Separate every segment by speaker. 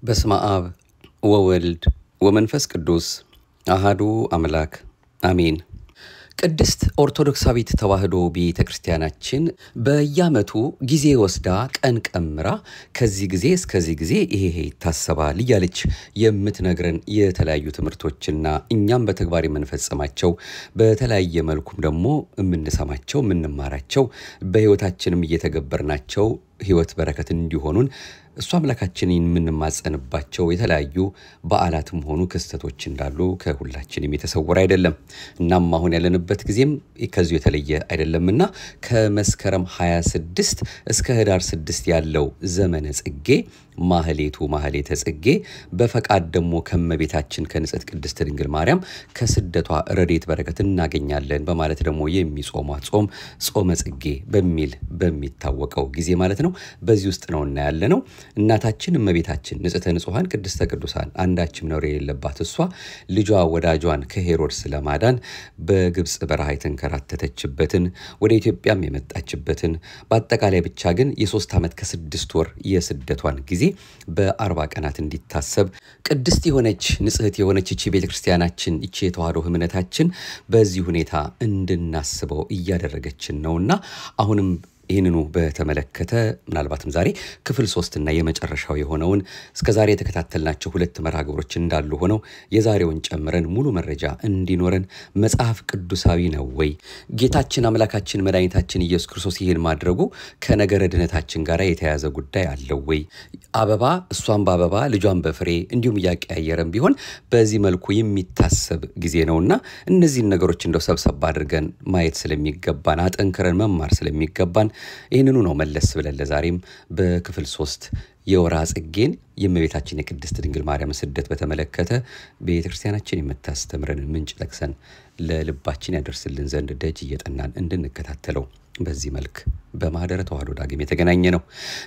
Speaker 1: በስመ አብ ወወልድ ወመንፈስ ቅዱስ አሐዱ አምላክ አሜን። ቅድስት ኦርቶዶክሳዊት ተዋሕዶ ቤተክርስቲያናችን በየዓመቱ ጊዜ ወስዳ ቀን ቀምራ ከዚህ ጊዜ እስከዚህ ጊዜ ይሄ ይታሰባል እያለች የምትነግረን የተለያዩ ትምህርቶችና እኛም በተግባር የምንፈጽማቸው በተለያየ መልኩም ደግሞ የምንሰማቸው የምንማራቸው በሕይወታችንም እየተገበርናቸው ሕይወት በረከት እንዲሆኑን እሱ አምላካችንን የምንማጸንባቸው የተለያዩ በዓላትም ሆኑ ክስተቶች እንዳሉ ከሁላችንም የተሰወረ አይደለም። እናም አሁን ያለንበት ጊዜም ከዚህ የተለየ አይደለምና ከመስከረም 26 እስከ ህዳር 6 ያለው ዘመነ ጽጌ ማህሌተ ጽጌ በፈቃድ ደግሞ ከመቤታችን ከንጽሕት ቅድስት ድንግል ማርያም ከስደቷ ረድኤት በረከት እናገኛለን በማለት ደግሞ የሚጾሟት ጾመ ጽጌ በሚታወቀው ጊዜ ማለት ነው። በዚህ ውስጥ ነውና ያለነው እናታችን እመቤታችን ንጽሕተ ንጹሐን ቅድስተ ቅዱሳን አንዳችም ነውር የሌለባት እሷ ልጇ ወዳጇን ከሄሮድስ ለማዳን በግብጽ በረሃ የተንከራተተችበትን ወደ ኢትዮጵያም የመጣችበትን በአጠቃላይ ብቻ ግን የ3 ዓመት ከ6 ወር የስደቷን ጊዜ በ40 ቀናት እንዲታሰብ ቅድስት የሆነች ንጽሕት የሆነች እቺ ቤተክርስቲያናችን እቺ የተዋሕዶ እምነታችን በዚህ ሁኔታ እንድናስበው እያደረገችን ነውና አሁንም ይህንኑ በተመለከተ ምናልባትም ዛሬ ክፍል 3 እና የመጨረሻው የሆነውን እስከዛሬ የተከታተልናቸው ሁለት መርሃ ግብሮች እንዳሉ ሆነው የዛሬውን ጨምረን ሙሉ መረጃ እንዲኖረን መጽሐፍ ቅዱሳዊ ነው ወይ ጌታችን አምላካችን መድኃኒታችን ኢየሱስ ክርስቶስ ይህን ማድረጉ ከነገረ ድነታችን ጋር የተያያዘ ጉዳይ አለው ወይ አበባ እሷን በአበባ ልጇን በፍሬ እንዲሁም ያቀያየረም ቢሆን በዚህ መልኩ የሚታሰብ ጊዜ ነውና እነዚህን ነገሮች እንደው ሰብሰብ አድርገን ማየት ስለሚገባን አጠንክረን መማር ስለሚገባን ይህንኑ ነው መለስ ብለን ለዛሬም በክፍል 3 የወርኃ ጽጌን የእመቤታችን የቅድስት ድንግል ማርያም ስደት በተመለከተ ቤተክርስቲያናችን የምታስተምረን ምንጭ ጠቅሰን ለልባችን ያደርስልን ዘንድ ደጅ እየጠናን እንድንከታተለው በዚህ መልክ በማህደረ ተዋሕዶ ዳግም የተገናኘ ነው።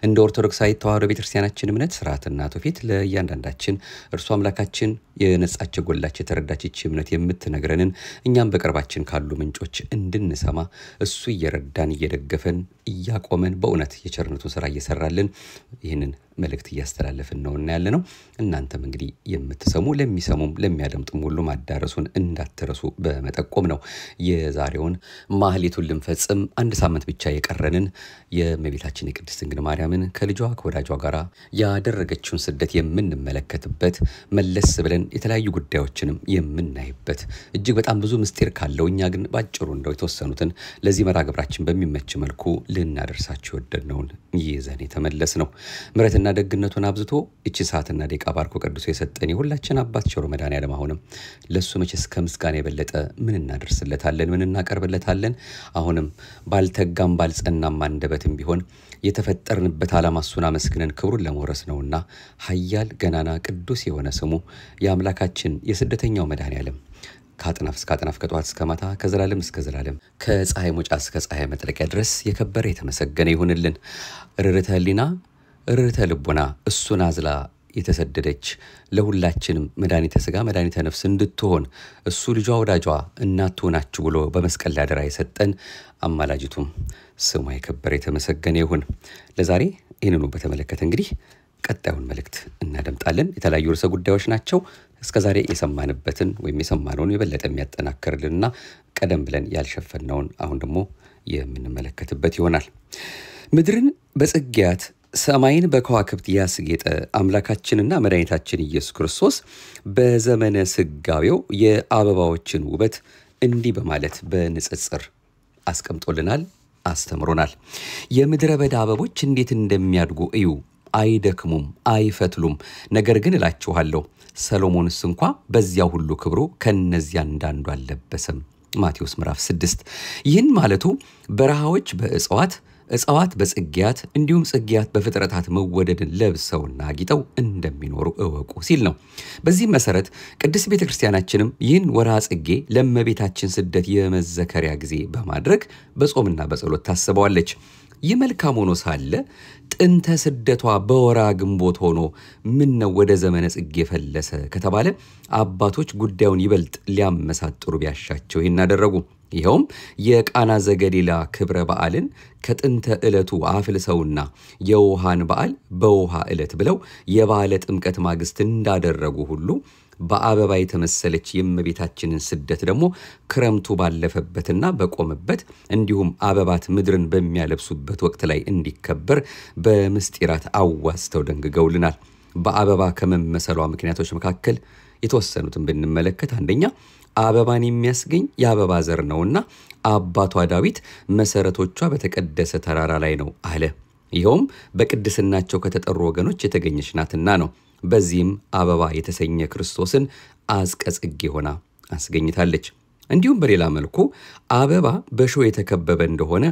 Speaker 1: እንደ ኦርቶዶክሳዊት ተዋሕዶ ቤተክርስቲያናችን እምነት ሥርዓትና ትውፊት ለእያንዳንዳችን እርሱ አምላካችን የነጻች ጎላች የተረዳች እምነት የምትነግረንን እኛም በቅርባችን ካሉ ምንጮች እንድንሰማ እሱ እየረዳን እየደገፈን እያቆመን በእውነት የቸርነቱን ሥራ እየሰራልን ይህንን መልእክት እያስተላለፍን ነውና ያለነው እናንተም እንግዲህ የምትሰሙ ለሚሰሙም ለሚያደምጡም ሁሉ ማዳረሱን እንዳትረሱ በመጠቆም ነው የዛሬውን ማህሌቱን ልንፈጽም አንድ ሳምንት ብቻ የቀረንን የእመቤታችን የቅድስት ድንግል ማርያምን ከልጇ ከወዳጇ ጋር ያደረገችውን ስደት የምንመለከትበት መለስ ብለን የተለያዩ ጉዳዮችንም የምናይበት እጅግ በጣም ብዙ ምስጢር ካለው እኛ ግን ባጭሩ እንደው የተወሰኑትን ለዚህ መርሃ ግብራችን በሚመች መልኩ ልናደርሳችሁ ወደድነውን ይዘን የተመለስ ነው። ምሕረትና ደግነቱን አብዝቶ እቺ ሰዓትና ደቂቃ ባርኮ ቀድሶ የሰጠን የሁላችን አባት ቸሩ መድኃኔዓለም አሁንም ለሱ መቼስ ከምስጋና የበለጠ ምን እናደርስለታለን ምን እናቀርብለታለን? አሁንም ባልተጋም ባልጸናም አንደበትም ቢሆን የተፈጠርንበት ዓላማ እሱን አመስግነን ክብሩን ለመውረስ ነውና ኃያል ገናና ቅዱስ የሆነ ስሙ የአምላካችን የስደተኛው መድኃኔዓለም ከአጥናፍ እስከ አጥናፍ ከጧት እስከ ማታ ከዘላለም እስከ ዘላለም ከፀሐይ መውጫ እስከ ፀሐይ መጥለቂያ ድረስ የከበረ የተመሰገነ ይሁንልን። ርርተ ሕሊና ርርተ ልቦና እሱን አዝላ የተሰደደች ለሁላችንም መድኃኒተ ሥጋ መድኃኒተ ነፍስ እንድትሆን እሱ ልጇ ወዳጇ እናቱ ናችሁ ብሎ በመስቀል ላይ አደራ የሰጠን አማላጅቱም ስሟ የከበረ የተመሰገነ ይሁን። ለዛሬ ይህንኑ በተመለከተ እንግዲህ ቀጣዩን መልእክት እናደምጣለን። የተለያዩ ርዕሰ ጉዳዮች ናቸው። እስከዛሬ የሰማንበትን ወይም የሰማነውን የበለጠ የሚያጠናክርልንና ቀደም ብለን ያልሸፈነውን አሁን ደግሞ የምንመለከትበት ይሆናል። ምድርን በጽጌያት ሰማይን በከዋክብት ያስጌጠ አምላካችንና መድኃኒታችን ኢየሱስ ክርስቶስ በዘመነ ስጋዌው የአበባዎችን ውበት እንዲህ በማለት በንጽጽር አስቀምጦልናል፣ አስተምሮናል። የምድረ በዳ አበቦች እንዴት እንደሚያድጉ እዩ፣ አይደክሙም፣ አይፈትሉም። ነገር ግን እላችኋለሁ ሰሎሞንስ እንኳ በዚያው ሁሉ ክብሩ ከነዚያ እንዳንዱ አልለበሰም። ማቴዎስ ምዕራፍ 6። ይህን ማለቱ በረሃዎች በእጽዋት እጽዋት በጽጌያት እንዲሁም ጽጌያት በፍጥረታት መወደድን ለብሰውና አጊጠው እንደሚኖሩ እወቁ ሲል ነው። በዚህ መሰረት ቅድስት ቤተክርስቲያናችንም ይህን ወርኃ ጽጌ ለእመቤታችን ስደት የመዘከሪያ ጊዜ በማድረግ በጾምና በጸሎት ታስበዋለች። ይህ መልካም ሆኖ ሳለ ጥንተ ስደቷ በወራ ግንቦት ሆኖ ምን ነው ወደ ዘመነ ጽጌ ፈለሰ ከተባለ አባቶች ጉዳዩን ይበልጥ ሊያመሳጥሩ ቢያሻቸው ይህን አደረጉ። ይኸውም የቃና ዘገሊላ ክብረ በዓልን ከጥንተ ዕለቱ አፍልሰውና የውሃን በዓል በውሃ ዕለት ብለው የበዓለ ጥምቀት ማግስት እንዳደረጉ ሁሉ በአበባ የተመሰለች የእመቤታችንን ስደት ደግሞ ክረምቱ ባለፈበትና በቆመበት እንዲሁም አበባት ምድርን በሚያለብሱበት ወቅት ላይ እንዲከበር በምስጢራት አዋስተው ደንግገውልናል። በአበባ ከመመሰሏ ምክንያቶች መካከል የተወሰኑትን ብንመለከት አንደኛ አበባን የሚያስገኝ የአበባ ዘር ነውና አባቷ ዳዊት መሰረቶቿ በተቀደሰ ተራራ ላይ ነው አለ። ይኸውም በቅድስናቸው ከተጠሩ ወገኖች የተገኘች ናትና ነው። በዚህም አበባ የተሰኘ ክርስቶስን አዝቀጽጌ ሆና አስገኝታለች። እንዲሁም በሌላ መልኩ አበባ በእሾህ የተከበበ እንደሆነ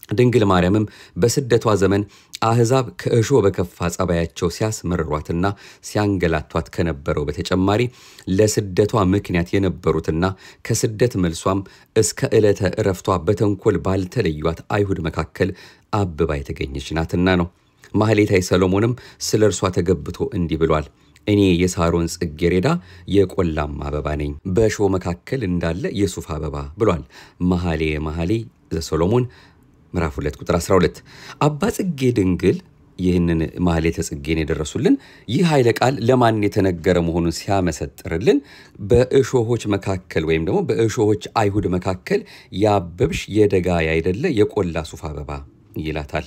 Speaker 1: ድንግል ማርያምም በስደቷ ዘመን አሕዛብ ከእሾህ በከፋ ጸባያቸው ሲያስመርሯትና ሲያንገላቷት ከነበረው በተጨማሪ ለስደቷ ምክንያት የነበሩትና ከስደት መልሷም እስከ ዕለተ ዕረፍቷ በተንኮል ባልተለዩት አይሁድ መካከል አብባ የተገኘች ናትና ነው። ማህሌታይ ሰሎሞንም ስለ እርሷ ተገብቶ እንዲህ ብሏል። እኔ የሳሮን ጽጌረዳ የቆላም አበባ ነኝ፣ በእሾህ መካከል እንዳለ የሱፍ አበባ ብሏል። መኃልየ ዘሰሎሞን ምዕራፍ 2 ቁጥር 12። አባ ጽጌ ድንግል ይህንን ማህሌተ ጽጌን የደረሱልን ይህ ኃይለ ቃል ለማን የተነገረ መሆኑን ሲያመሰጥርልን በእሾሆች መካከል ወይም ደግሞ በእሾሆች አይሁድ መካከል ያበብሽ የደጋ ያይደለ የቆላ ሱፍ አበባ ይላታል።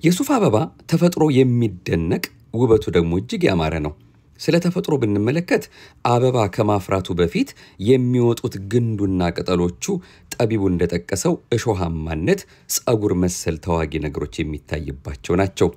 Speaker 1: የሱፍ አበባ ተፈጥሮ የሚደነቅ ውበቱ ደግሞ እጅግ ያማረ ነው። ስለ ተፈጥሮ ብንመለከት አበባ ከማፍራቱ በፊት የሚወጡት ግንዱና ቅጠሎቹ ጠቢቡ እንደጠቀሰው እሾሃማነት፣ ጸጉር መሰል ተዋጊ ነገሮች የሚታይባቸው ናቸው።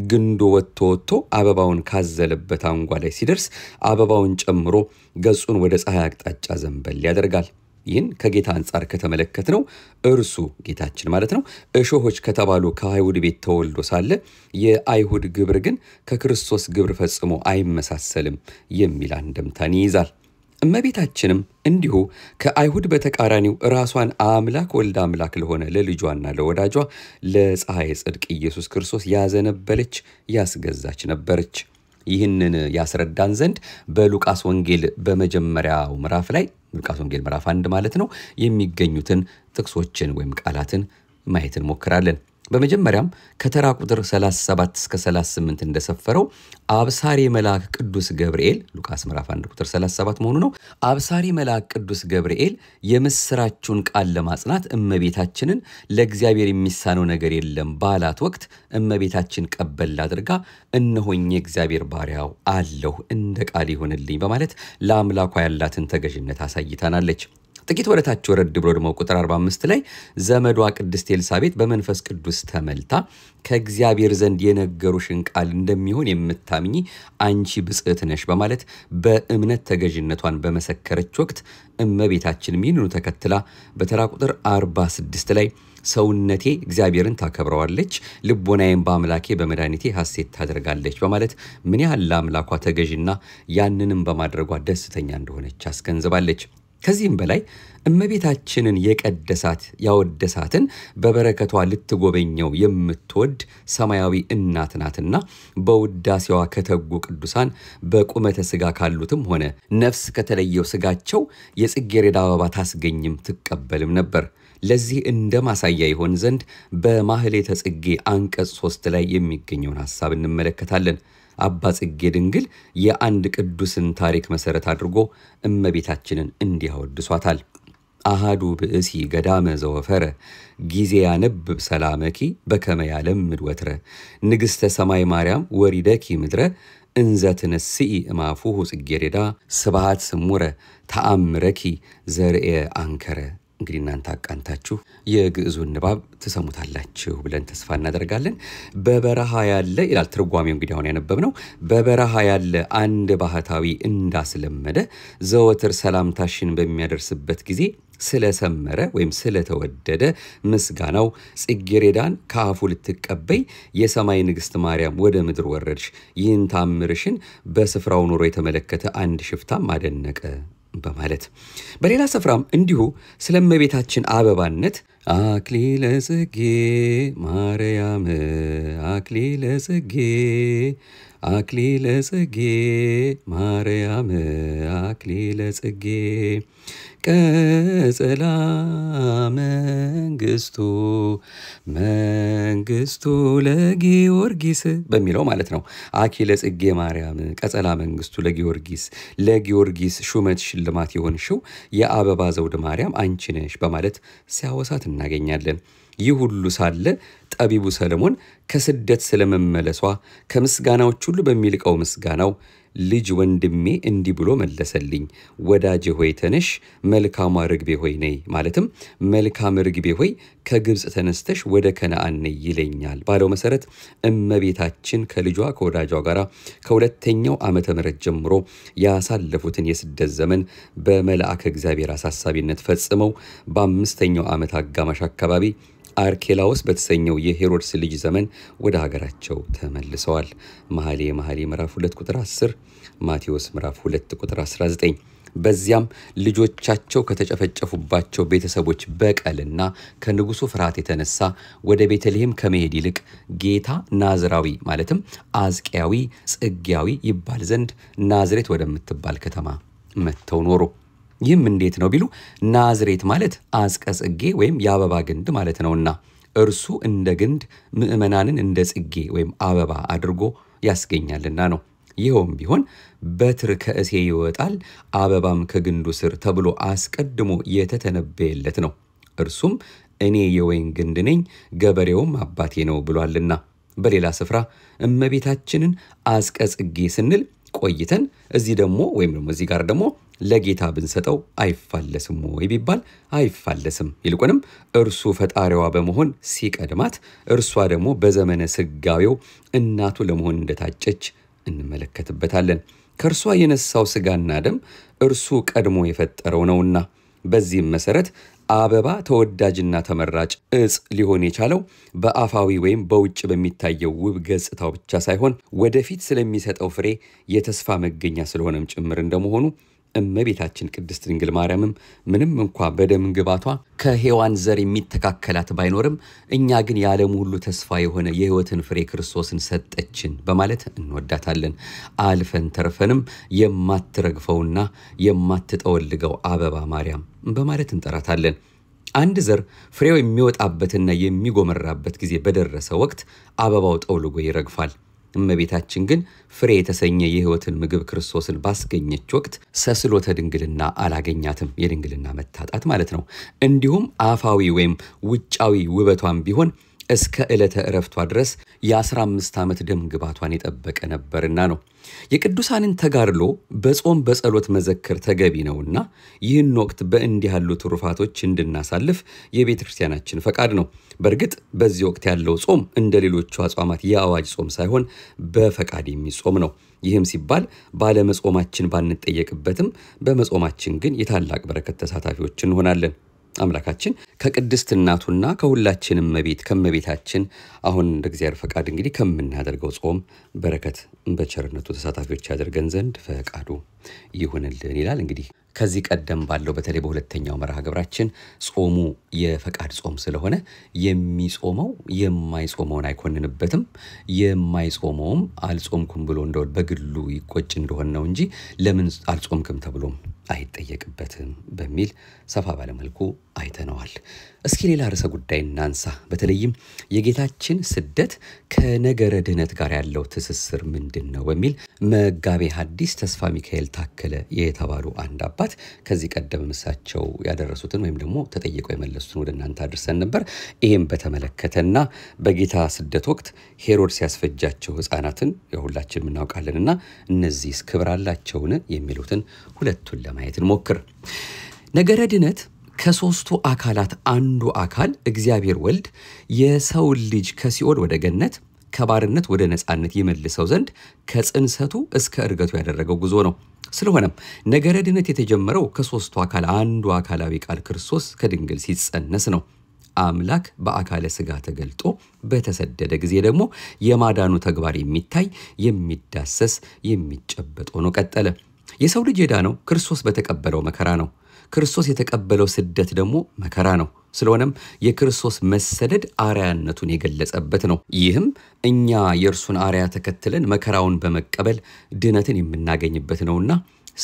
Speaker 1: ግንዱ ወጥቶ አበባውን ካዘለበት አንጓ ላይ ሲደርስ አበባውን ጨምሮ ገጹን ወደ ፀሐይ አቅጣጫ ዘንበል ያደርጋል። ይህን ከጌታ አንጻር ከተመለከትነው እርሱ ጌታችን ማለት ነው እሾሆች ከተባሉ ከአይሁድ ቤት ተወልዶ ሳለ የአይሁድ ግብር ግን ከክርስቶስ ግብር ፈጽሞ አይመሳሰልም የሚል አንድምታን ይይዛል። እመቤታችንም እንዲሁ ከአይሁድ በተቃራኒው ራሷን አምላክ ወልደ አምላክ ለሆነ ለልጇና ለወዳጇ ለፀሐይ ጽድቅ ኢየሱስ ክርስቶስ ያዘነበለች ያስገዛች ነበረች። ይህንን ያስረዳን ዘንድ በሉቃስ ወንጌል በመጀመሪያው ምዕራፍ ላይ ሉቃስ ወንጌል ምዕራፍ 1 ማለት ነው የሚገኙትን ጥቅሶችን ወይም ቃላትን ማየት እንሞክራለን። በመጀመሪያም ከተራ ቁጥር 37 እስከ 38 እንደሰፈረው አብሳሪ መልአክ ቅዱስ ገብርኤል ሉቃስ ምዕራፍ 1 ቁጥር 37 መሆኑ ነው። አብሳሪ መልአክ ቅዱስ ገብርኤል የምስራቹን ቃል ለማጽናት እመቤታችንን ለእግዚአብሔር የሚሳነው ነገር የለም ባላት ወቅት እመቤታችን ቀበል አድርጋ እነሆኝ የእግዚአብሔር ባሪያው አለሁ እንደ ቃል ይሁንልኝ በማለት ለአምላኳ ያላትን ተገዥነት አሳይታናለች። ጥቂት ወደታች ወረድ ብሎ ደግሞ ቁጥር 45 ላይ ዘመዷ ቅድስት ኤልሳቤጥ በመንፈስ ቅዱስ ተመልታ ከእግዚአብሔር ዘንድ የነገሩሽን ቃል እንደሚሆን የምታምኚ አንቺ ብጽዕት ነሽ በማለት በእምነት ተገዥነቷን በመሰከረች ወቅት እመቤታችን ሚንኑ ተከትላ በተራ ቁጥር 46 ላይ ሰውነቴ እግዚአብሔርን ታከብረዋለች፣ ልቦናዬም በአምላኬ በመድኃኒቴ ሐሴት ታደርጋለች በማለት ምን ያህል ለአምላኳ ተገዥና ያንንም በማድረጓ ደስተኛ እንደሆነች አስገንዝባለች። ከዚህም በላይ እመቤታችንን የቀደሳት ያወደሳትን በበረከቷ ልትጎበኘው የምትወድ ሰማያዊ እናት ናትና በውዳሴዋ ከተጉ ቅዱሳን በቁመተ ሥጋ ካሉትም ሆነ ነፍስ ከተለየው ሥጋቸው የጽጌረዳ አበባ ታስገኝም ትቀበልም ነበር። ለዚህ እንደ ማሳያ ይሆን ዘንድ በማህሌተ ጽጌ አንቀጽ 3 ላይ የሚገኘውን ሐሳብ እንመለከታለን። አባ ጽጌ ድንግል የአንድ ቅዱስን ታሪክ መሰረት አድርጎ እመቤታችንን እንዲያወድሷታል። አሃዱ ብእሲ ገዳመ ዘወፈረ ጊዜ ያነብብ ሰላመኪ በከመ ያለምድ ወትረ ንግሥተ ሰማይ ማርያም ወሪደኪ ምድረ እንዘ ትነስኢ እማፉሁ ጽጌረዳ ስብሐት ስሙረ ተአምረኪ ዘርኤ አንከረ። እንግዲህ እናንተ አቃንታችሁ የግዕዙን ንባብ ተሰሙታላችሁ ብለን ተስፋ እናደርጋለን። በበረሃ ያለ ይላል ትርጓሜው። እንግዲህ አሁን ያነበብነው በበረሃ ያለ አንድ ባህታዊ እንዳስለመደ ዘወትር ሰላምታሽን በሚያደርስበት ጊዜ ስለሰመረ ወይም ስለተወደደ ምስጋናው ጽጌረዳን ከአፉ ልትቀበይ የሰማይ ንግሥት ማርያም ወደ ምድር ወረድሽ፣ ይህን ታምርሽን በስፍራው ኖሮ የተመለከተ አንድ ሽፍታም አደነቀ በማለት በሌላ ስፍራም እንዲሁ ስለ እመቤታችን አበባነት አክሊለ ጽጌ ማርያም አክሊለ ጽጌ አክሊለ ጽጌ ማርያም አክሊለ ጽጌ ቀጸላ መንግስቱ ለጊዮርጊስ በሚለው ማለት ነው። አክሊለ ጽጌ ማርያም ቀጸላ መንግስቱ ለጊዮርጊስ ሹመት ሽልማት የሆንሽው የአበባ ዘውድ ማርያም አንቺ ነሽ በማለት ሲያወሳት እናገኛለን። ይህ ሁሉ ሳለ ጠቢቡ ሰለሞን ከስደት ስለመመለሷ ከምስጋናዎች ሁሉ በሚልቀው ምስጋናው ልጅ ወንድሜ እንዲህ ብሎ መለሰልኝ፣ ወዳጄ ሆይ ተነሽ፣ መልካሟ ርግቤ ሆይ ነይ። ማለትም መልካም ርግቤ ሆይ ከግብፅ ተነስተሽ ወደ ከነዓን ነይ ይለኛል ባለው መሰረት እመቤታችን ከልጇ ከወዳጇ ጋር ከሁለተኛው ዓመተ ምህረት ጀምሮ ያሳለፉትን የስደት ዘመን በመልአከ እግዚአብሔር አሳሳቢነት ፈጽመው በአምስተኛው ዓመት አጋማሽ አካባቢ አርኬላውስ በተሰኘው የሄሮድስ ልጅ ዘመን ወደ ሀገራቸው ተመልሰዋል። መኃልየ ምዕራፍ 2 ቁጥር 10፣ ማቴዎስ ምዕራፍ 2 ቁጥር 19። በዚያም ልጆቻቸው ከተጨፈጨፉባቸው ቤተሰቦች በቀልና ከንጉሱ ፍርሃት የተነሳ ወደ ቤተልሔም ከመሄድ ይልቅ ጌታ ናዝራዊ ማለትም አዝቅያዊ ጽጌያዊ ይባል ዘንድ ናዝሬት ወደምትባል ከተማ መጥተው ኖሩ። ይህም እንዴት ነው ቢሉ ናዝሬት ማለት አዝቀ ጽጌ ወይም የአበባ ግንድ ማለት ነውና እርሱ እንደ ግንድ ምእመናንን እንደ ጽጌ ወይም አበባ አድርጎ ያስገኛልና ነው። ይኸውም ቢሆን በትር ከእሴ ይወጣል አበባም ከግንዱ ስር ተብሎ አስቀድሞ የተተነበየለት ነው። እርሱም እኔ የወይን ግንድ ነኝ ገበሬውም አባቴ ነው ብሏልና። በሌላ ስፍራ እመቤታችንን አዝቀ ጽጌ ስንል ቆይተን እዚህ ጋር ደግሞ ለጌታ ብንሰጠው አይፋለስም ወይ ቢባል አይፋለስም። ይልቁንም እርሱ ፈጣሪዋ በመሆን ሲቀድማት እርሷ ደግሞ በዘመነ ስጋዌው እናቱ ለመሆን እንደታጨች እንመለከትበታለን። ከእርሷ የነሳው ስጋና ደም እርሱ ቀድሞ የፈጠረው ነውና በዚህም መሰረት አበባ ተወዳጅና ተመራጭ እጽ ሊሆን የቻለው በአፋዊ ወይም በውጭ በሚታየው ውብ ገጽታው ብቻ ሳይሆን ወደፊት ስለሚሰጠው ፍሬ የተስፋ መገኛ ስለሆነም ጭምር እንደመሆኑ እመቤታችን ቅድስት ድንግል ማርያምም ምንም እንኳ በደም ግባቷ ከሔዋን ዘር የሚተካከላት ባይኖርም እኛ ግን የዓለሙ ሁሉ ተስፋ የሆነ የሕይወትን ፍሬ ክርስቶስን ሰጠችን በማለት እንወዳታለን። አልፈን ተርፈንም የማትረግፈውና የማትጠወልገው አበባ ማርያም በማለት እንጠራታለን። አንድ ዘር ፍሬው የሚወጣበትና የሚጎመራበት ጊዜ በደረሰ ወቅት አበባው ጠውልጎ ይረግፋል። እመቤታችን ግን ፍሬ የተሰኘ የሕይወትን ምግብ ክርስቶስን ባስገኘች ወቅት ሰስሎተ ድንግልና አላገኛትም፣ የድንግልና መታጣት ማለት ነው። እንዲሁም አፋዊ ወይም ውጫዊ ውበቷን ቢሆን እስከ ዕለተ ዕረፍቷ ድረስ የ15 ዓመት ደም ግባቷን የጠበቀ ነበርና ነው። የቅዱሳንን ተጋድሎ በጾም በጸሎት መዘከር ተገቢ ነውና ይህን ወቅት በእንዲህ ያሉ ትሩፋቶች እንድናሳልፍ የቤተ ክርስቲያናችን ፈቃድ ነው። በእርግጥ በዚህ ወቅት ያለው ጾም እንደ ሌሎቹ አጽዋማት የአዋጅ ጾም ሳይሆን በፈቃድ የሚጾም ነው። ይህም ሲባል ባለመጾማችን ባንጠየቅበትም በመጾማችን ግን የታላቅ በረከት ተሳታፊዎች እንሆናለን። አምላካችን ከቅድስት እናቱና ከሁላችንም ከመቤታችን አሁን እንደ እግዚአብሔር ፈቃድ እንግዲህ ከምናደርገው ጾም በረከት በቸርነቱ ተሳታፊዎች ያደርገን ዘንድ ፈቃዱ ይሁንልን ይላል። እንግዲህ ከዚህ ቀደም ባለው በተለይ በሁለተኛው መርሃ ግብራችን ጾሙ የፈቃድ ጾም ስለሆነ የሚጾመው የማይጾመውን አይኮንንበትም፣ የማይጾመውም አልጾምኩም ብሎ እንደው በግሉ ይቆጭ እንደሆነ ነው እንጂ ለምን አልጾምክም ተብሎም አይጠየቅበትም በሚል ሰፋ ባለ መልኩ አይተነዋል። እስኪ ሌላ ርዕሰ ጉዳይ እናንሳ። በተለይም የጌታችን ስደት ከነገረ ድህነት ጋር ያለው ትስስር ምንድነው በሚል መጋቤ ሐዲስ ተስፋ ሚካኤል ታከለ የተባሉ አንድ አባት ከዚህ ቀደም እሳቸው ያደረሱትን ወይም ደግሞ ተጠይቀው የመለሱትን ወደ እናንተ አድርሰን ነበር። ይሄም በተመለከተና በጌታ ስደት ወቅት ሄሮድስ ያስፈጃቸው ሕፃናትን የሁላችንም እናውቃለንና እነዚህስ ክብር አላቸውን የሚሉትን ሁለቱን ለማየት እንሞክር። ነገረ ድህነት ከሶስቱ አካላት አንዱ አካል እግዚአብሔር ወልድ የሰው ልጅ ከሲኦል ወደ ገነት ከባርነት ወደ ነፃነት ይመልሰው ዘንድ ከጽንሰቱ እስከ እርገቱ ያደረገው ጉዞ ነው። ስለሆነም ነገረ ድህነት የተጀመረው ከሶስቱ አካል አንዱ አካላዊ ቃል ክርስቶስ ከድንግል ሲጸነስ ነው። አምላክ በአካለ ሥጋ ተገልጦ በተሰደደ ጊዜ ደግሞ የማዳኑ ተግባር የሚታይ የሚዳሰስ የሚጨበጥ ሆኖ ቀጠለ። የሰው ልጅ የዳነው ክርስቶስ በተቀበለው መከራ ነው። ክርስቶስ የተቀበለው ስደት ደግሞ መከራ ነው። ስለሆነም የክርስቶስ መሰደድ አርያነቱን የገለጸበት ነው። ይህም እኛ የእርሱን አርያ ተከትለን መከራውን በመቀበል ድነትን የምናገኝበት ነውና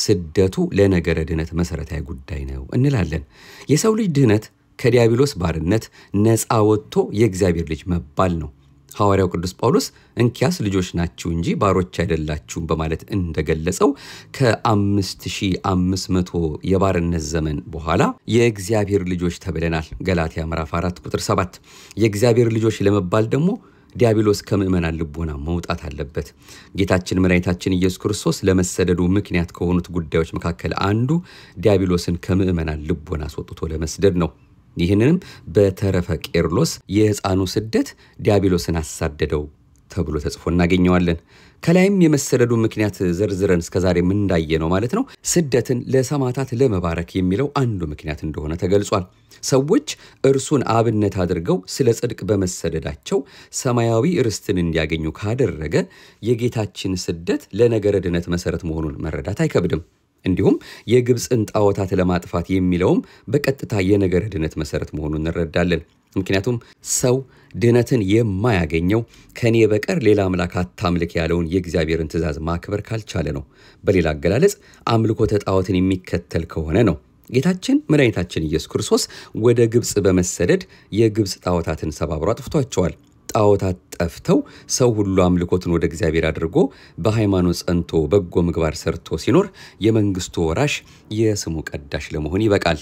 Speaker 1: ስደቱ ለነገረ ድነት መሰረታዊ ጉዳይ ነው እንላለን። የሰው ልጅ ድነት ከዲያብሎስ ባርነት ነፃ ወጥቶ የእግዚአብሔር ልጅ መባል ነው። ሐዋርያው ቅዱስ ጳውሎስ እንኪያስ ልጆች ናችሁ እንጂ ባሮች አይደላችሁም በማለት እንደገለጸው ከ5500 የባርነት ዘመን በኋላ የእግዚአብሔር ልጆች ተብለናል። ገላትያ ምዕራፍ 4 ቁጥር 7። የእግዚአብሔር ልጆች ለመባል ደግሞ ዲያብሎስ ከምእመናን ልቦና መውጣት አለበት። ጌታችን መድኃኒታችን ኢየሱስ ክርስቶስ ለመሰደዱ ምክንያት ከሆኑት ጉዳዮች መካከል አንዱ ዲያብሎስን ከምእመናን ልቦና አስወጥቶ ለመስደድ ነው። ይህንንም በተረፈ ቄርሎስ የሕፃኑ ስደት ዲያብሎስን አሳደደው ተብሎ ተጽፎ እናገኘዋለን። ከላይም የመሰደዱ ምክንያት ዘርዝረን እስከዛሬ ምን እንዳየነው ማለት ነው ስደትን ለሰማዕታት ለመባረክ የሚለው አንዱ ምክንያት እንደሆነ ተገልጿል። ሰዎች እርሱን አብነት አድርገው ስለ ጽድቅ በመሰደዳቸው ሰማያዊ ርስትን እንዲያገኙ ካደረገ የጌታችን ስደት ለነገረ ድነት መሰረት መሆኑን መረዳት አይከብድም። እንዲሁም የግብፅን ጣዖታት ለማጥፋት የሚለውም በቀጥታ የነገረ ድነት መሰረት መሆኑን እንረዳለን። ምክንያቱም ሰው ድነትን የማያገኘው ከኔ በቀር ሌላ አምላክ አታምልክ ያለውን የእግዚአብሔርን ትእዛዝ ማክበር ካልቻለ ነው። በሌላ አገላለጽ አምልኮተ ጣዖትን የሚከተል ከሆነ ነው። ጌታችን መድኃኒታችን ኢየሱስ ክርስቶስ ወደ ግብፅ በመሰደድ የግብፅ ጣዖታትን ሰባብሮ አጥፍቷቸዋል። ጣዖታት ጠፍተው ሰው ሁሉ አምልኮትን ወደ እግዚአብሔር አድርጎ በሃይማኖት ጸንቶ በጎ ምግባር ሰርቶ ሲኖር የመንግስቱ ወራሽ የስሙ ቀዳሽ ለመሆን ይበቃል።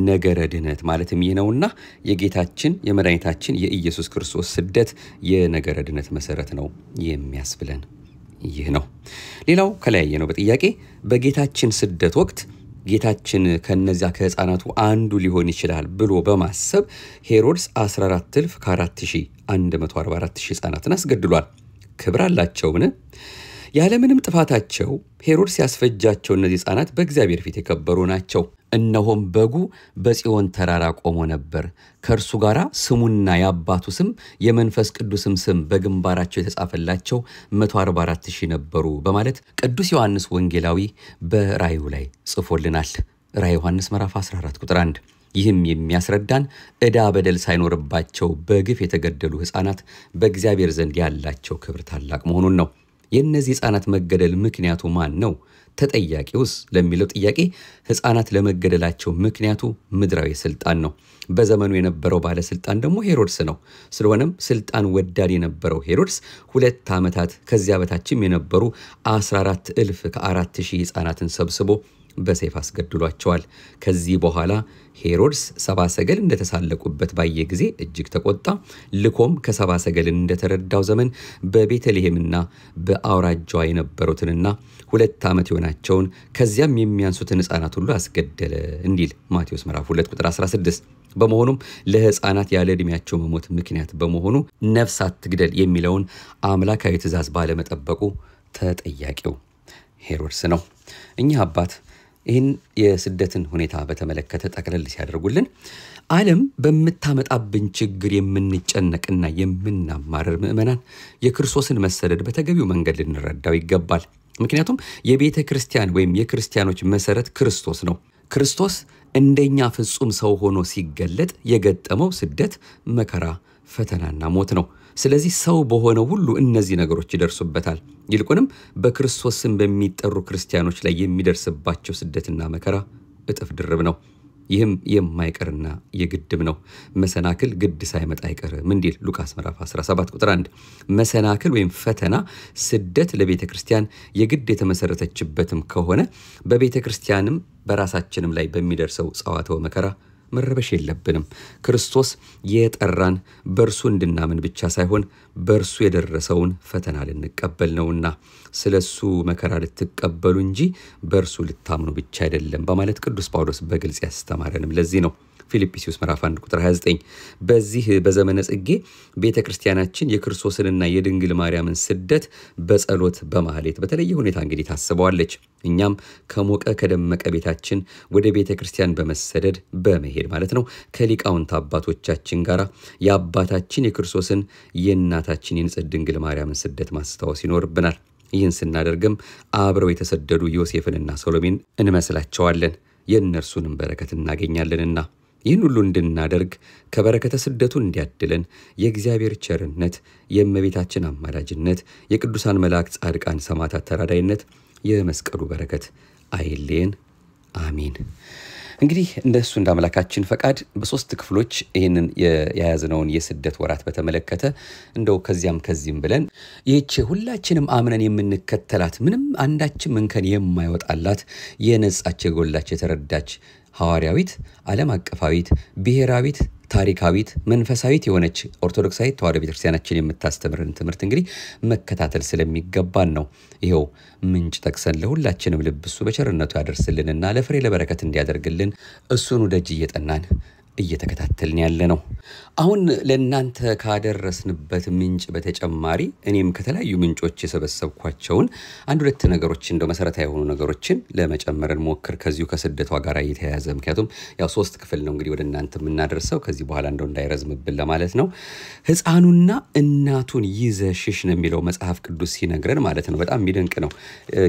Speaker 1: ነገረ ድነት ማለትም ይህ ነውና የጌታችን የመድኃኒታችን የኢየሱስ ክርስቶስ ስደት የነገረ ድነት መሰረት ነው የሚያስብለን ይህ ነው። ሌላው ከላይ ነው በጥያቄ በጌታችን ስደት ወቅት ጌታችን ከነዚያ ከሕፃናቱ አንዱ ሊሆን ይችላል ብሎ በማሰብ ሄሮድስ 14,000 ከ4144 ሕፃናትን አስገድሏል። ክብር አላቸውን? ያለምንም ጥፋታቸው ሄሮድስ ያስፈጃቸው እነዚህ ሕፃናት በእግዚአብሔር ፊት የከበሩ ናቸው። እነሆም በጉ በጽዮን ተራራ ቆሞ ነበር፣ ከእርሱ ጋር ስሙና የአባቱ ስም የመንፈስ ቅዱስም ስም በግንባራቸው የተጻፈላቸው 144,000 ነበሩ በማለት ቅዱስ ዮሐንስ ወንጌላዊ በራእዩ ላይ ጽፎልናል። ራእየ ዮሐንስ ምዕራፍ 14 ቁጥር 1። ይህም የሚያስረዳን ዕዳ በደል ሳይኖርባቸው በግፍ የተገደሉ ሕፃናት በእግዚአብሔር ዘንድ ያላቸው ክብር ታላቅ መሆኑን ነው። የእነዚህ ሕፃናት መገደል ምክንያቱ ማን ነው? ተጠያቂውስ ለሚለው ጥያቄ ሕፃናት ለመገደላቸው ምክንያቱ ምድራዊ ስልጣን ነው። በዘመኑ የነበረው ባለስልጣን ደግሞ ሄሮድስ ነው። ስለሆነም ስልጣን ወዳድ የነበረው ሄሮድስ 2 ዓመታት ከዚያ በታችም የነበሩ 14,000 ከ4,000 ሕፃናትን ሰብስቦ በሰይፍ አስገድሏቸዋል። ከዚህ በኋላ ሄሮድስ 70 ሰገል እንደተሳለቁበት ባየ ጊዜ እጅግ ተቆጣ። ልኮም ከ70 ሰገል እንደተረዳው ዘመን በቤተልሔምና በአውራጃዋ የነበሩትንና 2 ዓመት የሆናቸውን ከዚያም የሚያንሱትን ሕፃናት ሁሉ አስገደለ እንዲል ማቴዎስ ምዕራፍ 2 ቁጥር 16። በመሆኑም ለሕፃናት ያለ ዕድሜያቸው መሞት ምክንያት በመሆኑ ነፍስ አትግደል የሚለውን አምላካዊ ትእዛዝ ባለመጠበቁ ተጠያቂው ሄሮድስ ነው። እኛ አባት ይህን የስደትን ሁኔታ በተመለከተ ጠቅለል ሲያደርጉልን ዓለም በምታመጣብን ችግር የምንጨነቅና የምናማረር ምእመናን የክርስቶስን መሰደድ በተገቢው መንገድ ልንረዳው ይገባል። ምክንያቱም የቤተ ክርስቲያን ወይም የክርስቲያኖች መሰረት ክርስቶስ ነው። ክርስቶስ እንደኛ ፍጹም ሰው ሆኖ ሲገለጥ የገጠመው ስደት፣ መከራ፣ ፈተናና ሞት ነው። ስለዚህ ሰው በሆነው ሁሉ እነዚህ ነገሮች ይደርሱበታል። ይልቁንም በክርስቶስ ስም በሚጠሩ ክርስቲያኖች ላይ የሚደርስባቸው ስደትና መከራ እጥፍ ድርብ ነው። ይህም የማይቀርና የግድም ነው። መሰናክል ግድ ሳይመጣ አይቀርም እንዲል ሉቃስ ምዕራፍ 17 ቁጥር 1። መሰናክል ወይም ፈተና ስደት ለቤተ ክርስቲያን የግድ የተመሰረተችበትም ከሆነ በቤተ ክርስቲያንም በራሳችንም ላይ በሚደርሰው ጸዋትወ መከራ መረበሽ የለብንም። ክርስቶስ የጠራን በእርሱ እንድናምን ብቻ ሳይሆን በእርሱ የደረሰውን ፈተና ልንቀበል ነውና ስለሱ መከራ ልትቀበሉ እንጂ በእርሱ ልታምኑ ብቻ አይደለም በማለት ቅዱስ ጳውሎስ በግልጽ ያስተማረንም ለዚህ ነው። ፊልጵስዩስ ምዕራፍ 1 ቁጥር 29። በዚህ በዘመነ ጽጌ ቤተ ክርስቲያናችን የክርስቶስንና የድንግል ማርያምን ስደት በጸሎት በማህሌት በተለየ ሁኔታ እንግዲህ ታስበዋለች። እኛም ከሞቀ ከደመቀ ቤታችን ወደ ቤተ ክርስቲያን በመሰደድ በመሄድ ማለት ነው ከሊቃውንት አባቶቻችን ጋር የአባታችን የክርስቶስን የእናታችን የንጽሕት ድንግል ማርያምን ስደት ማስታወስ ይኖርብናል። ይህን ስናደርግም አብረው የተሰደዱ ዮሴፍንና ሰሎሜን እንመስላቸዋለን። የእነርሱንም በረከት እናገኛለንና ይህን ሁሉ እንድናደርግ ከበረከተ ስደቱ እንዲያድለን የእግዚአብሔር ቸርነት፣ የእመቤታችን አማላጅነት፣ የቅዱሳን መላእክት፣ ጻድቃን፣ ሰማዕታት ተራዳይነት፣ የመስቀሉ በረከት አይለየን። አሜን። እንግዲህ እንደሱ እንዳመላካችን ፈቃድ በሶስት ክፍሎች ይሄንን የያዝነውን የስደት ወራት በተመለከተ እንደው ከዚህም ብለን ይህች ሁላችንም አምነን የምንከተላት ምንም አንዳችም እንከን የማይወጣላት የነጻች የጎላች የተረዳች ሐዋርያዊት ዓለም አቀፋዊት ብሔራዊት ታሪካዊት መንፈሳዊት የሆነች ኦርቶዶክሳዊት ተዋሕዶ ቤተክርስቲያናችን የምታስተምርን ትምህርት እንግዲህ መከታተል ስለሚገባን ነው። ይሄው ምንጭ ጠቅሰን ለሁላችንም ልብ እሱ በቸርነቱ ያደርስልንና ለፍሬ ለበረከት እንዲያደርግልን እሱን ደጅ እየጠናን እየተከታተልን ያለ ነው። አሁን ለእናንተ ካደረስንበት ምንጭ በተጨማሪ እኔም ከተለያዩ ምንጮች የሰበሰብኳቸውን አንድ ሁለት ነገሮች እንደው መሰረታዊ የሆኑ ነገሮችን ለመጨመር እንሞክር ከዚሁ ከስደቷ ጋር እየተያያዘ። ምክንያቱም ያው 3 ክፍል ነው እንግዲህ ወደ እናንተ የምናደርሰው ከዚህ በኋላ እንደው እንዳይረዝምብን ለማለት ነው። ሕፃኑና እናቱን ይዘሽሽ ነው የሚለው መጽሐፍ ቅዱስ ሲነግረን ማለት ነው። በጣም የሚደንቅ ነው።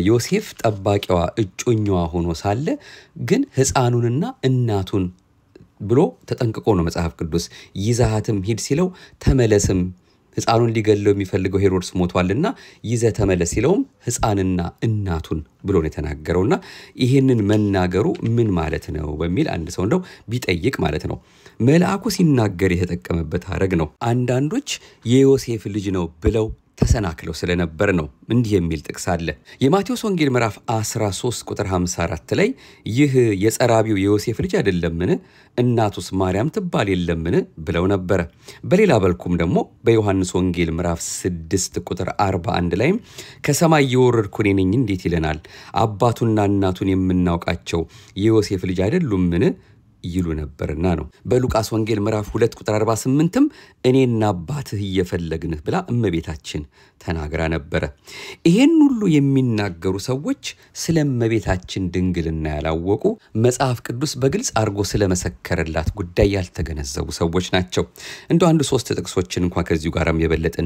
Speaker 1: ዮሴፍ ጠባቂዋ እጮኛዋ ሆኖ ሳለ ግን ሕፃኑንና እናቱን ብሎ ተጠንቅቆ ነው መጽሐፍ ቅዱስ ይዛሃትም ሂድ ሲለው ተመለስም ሕፃኑን ሊገለው የሚፈልገው ሄሮድስ ሞቷልና ይዘ ተመለስ ሲለውም ሕፃንና እናቱን ብሎ ነው የተናገረውና ይሄንን መናገሩ ምን ማለት ነው በሚል አንድ ሰው እንደው ቢጠይቅ ማለት ነው መልአኩ ሲናገር የተጠቀመበት ሐረግ ነው። አንዳንዶች የዮሴፍ ልጅ ነው ብለው ተሰናክለው ስለነበር ነው እንዲህ የሚል ጥቅስ አለ። የማቴዎስ ወንጌል ምዕራፍ 13 ቁጥር 54 ላይ ይህ የጸራቢው የዮሴፍ ልጅ አይደለምን? እናቱስ ማርያም ትባል የለምን? ብለው ነበር። በሌላ በልኩም ደግሞ በዮሐንስ ወንጌል ምዕራፍ 6 ቁጥር 41 ላይ ከሰማይ የወረድኩ እኔ ነኝ እንዴት ይለናል? አባቱና እናቱን የምናውቃቸው የዮሴፍ ልጅ አይደሉምን? ይሉ ነበርና ነው። በሉቃስ ወንጌል ምዕራፍ 2 ቁጥር 48ም እኔና አባትህ እየፈለግንህ ብላ እመቤታችን ተናግራ ነበር። ይሄን ሁሉ የሚናገሩ ሰዎች ስለ እመቤታችን ድንግልና ያላወቁ መጽሐፍ ቅዱስ በግልጽ አርጎ ስለመሰከረላት ጉዳይ ያልተገነዘቡ ሰዎች ናቸው። እንደው አንድ 3 ጥቅሶችን እንኳን ከዚሁ ጋርም የበለጠ